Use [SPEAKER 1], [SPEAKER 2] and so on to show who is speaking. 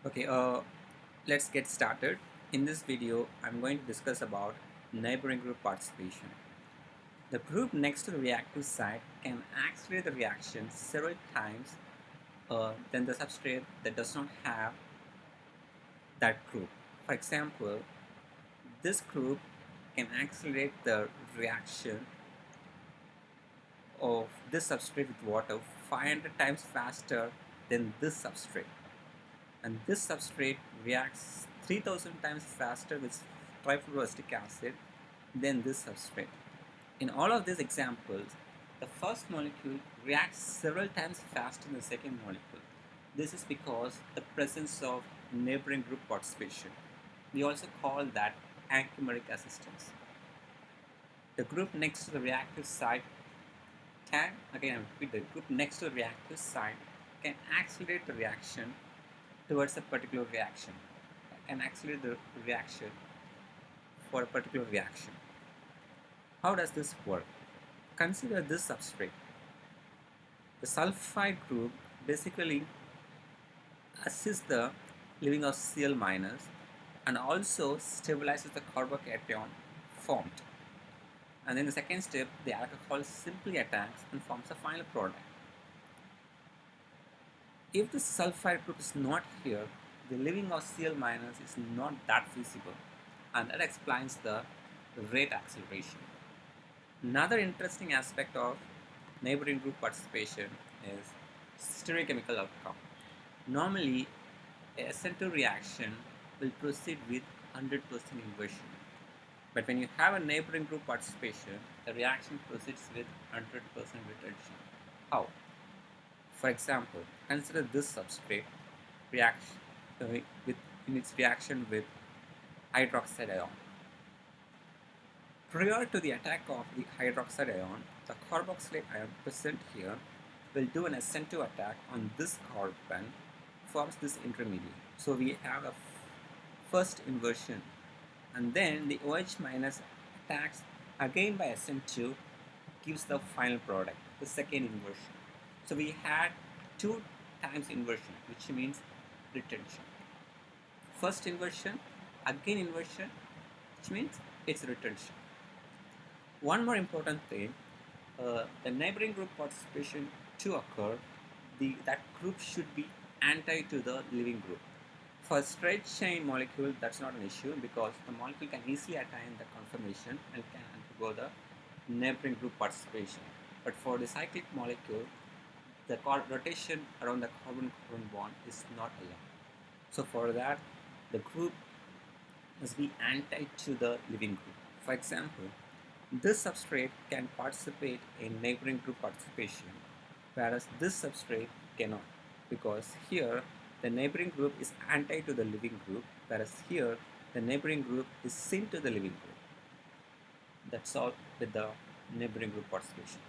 [SPEAKER 1] Okay, let's get started. In this video, I'm going to discuss about neighboring group participation. The group next to the reactive site can accelerate the reaction several times than the substrate that does not have that group. For example, this group can accelerate the reaction of this substrate with water 500 times faster than this substrate. And this substrate reacts 3000 times faster with trifluoroacetic acid than this substrate. In all of these examples, the first molecule reacts several times faster than the second molecule. This is because the presence of neighboring group participation. We also call that anchimeric assistance. The group next to the reactive site can, again I repeat, the group next to the reactive site can accelerate the reaction towards a particular reaction, can accelerate the reaction for a particular reaction. How does this work? Consider this substrate. The sulfide group basically assists the leaving of Cl minus and also stabilizes the carbocation formed. And in the second step, the alcohol simply attacks and forms a final product. If the sulfide group is not here, the leaving of Cl minus is not that feasible, and that explains the rate acceleration. Another interesting aspect of neighboring group participation is stereochemical outcome. Normally, a SN2 reaction will proceed with 100% inversion. But when you have a neighboring group participation, the reaction proceeds with 100% retention. How? For example, consider this substrate reaction in its reaction with hydroxide ion. Prior to the attack of the hydroxide ion, the carboxylate ion present here will do an SN2 attack on this carbon, forms this intermediate. So we have a first inversion, and then the OH minus attacks again by SN2, gives the final product, the second inversion. So we had 2 times inversion, which means retention. First inversion, again inversion, which means it's retention. One more important thing, the neighboring group participation to occur, that group should be anti to the leaving group. For a straight chain molecule, that's not an issue because the molecule can easily attain the conformation and can undergo the neighboring group participation. But for the cyclic molecule, the rotation around the carbon-carbon bond is not allowed. So for that, the group must be anti to the leaving group. For example, this substrate can participate in neighboring group participation, whereas this substrate cannot, because here the neighboring group is anti to the leaving group, whereas here the neighboring group is syn to the leaving group. That's all with the neighboring group participation.